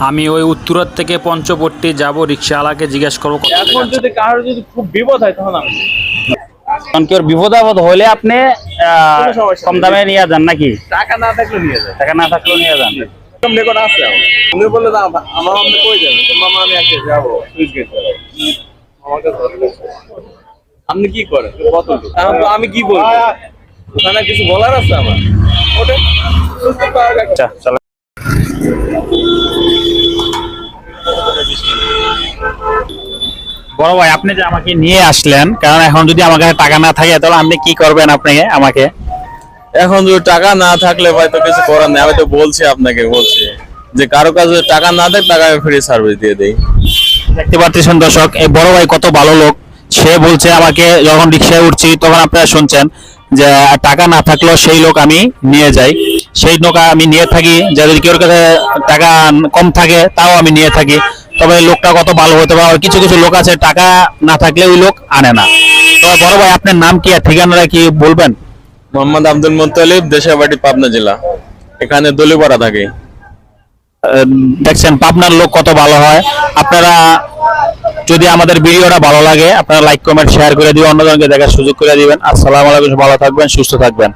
আমি ওই উত্তরার থেকে পঞ্চবট্টি যাব, রিক্সাওয়ালাকে জিজ্ঞেস করবো কত টাকা এখন যদি কারোর যদি খুব বিপদ হয় তখন আমি কারণ কি ওর বিপদ আপদ হলে আপনি কোনো সমস্যা কম নেই। দামে নিয়ে যান নাকি? টাকা না থাকলে নিয়ে যায় টাকা না থাকলেও নিয়ে যান। এরকম রেকর্ড আছে উনি বললে না আমার আপনি কই যাবেন তো মামা আমি আজকে যাবো সুইচ গেট আমাকে আপনি কি করেন কত আমি কি বলবো ওখানে কিছু বলার আছে আমার ওটা আচ্ছা চলো। বড় ভাই, আপনি যে আমাকে নিয়ে আসলেন, কারণ এখন যদি আমার কাছে টাকা না থাকে তাহলে আপনি কি করবেন আপনাকে আমাকে? এখন যদি টাকা না থাকলে ভাই তো কিছু করার নেই। আমি তো বলছি আপনাকে যে কারো কাছে টাকা না থাকে টাকা ফ্রি সার্ভিস দিয়ে দেই। দেখতে পাচ্ছেন দর্শক, এই বড় ভাই কত ভালো লোক। সে বলছে আমাকে, যখন রিক্সায় উঠছি তখন আপনারা শুনছেন যে টাকা না থাকলেও সেই লোক আমি নিয়ে যাই, সেই লোক আমি নিয়ে থাকি। যাদের কেউ কাছে টাকা কম থাকে তাও আমি নিয়ে থাকি। তবে লোকটা কত ভালো হতে পারে। কিছু কিছু লোক আছে টাকা না থাকলে ওই লোক আনে না। তবে বড় ভাই, আপনার নাম কি আর ঠিকানাটা কি বলবেন? মোহাম্মদ আব্দুল মুত্তালিব, দেশের বাড়ি পাবনা জেলা, এখানে দলিপাড়া থাকি। দেখছেন পাবনার লোক কত ভালো হয়। আপনারা যদি আমাদের ভিডিওটা ভালো লাগে, আপনারা লাইক কমেন্ট শেয়ার করে দিবেন, অন্যজনকে দেখার সুযোগ করে দিবেন। আসসালামু আলাইকুম, ভালো থাকবেন, সুস্থ থাকবেন।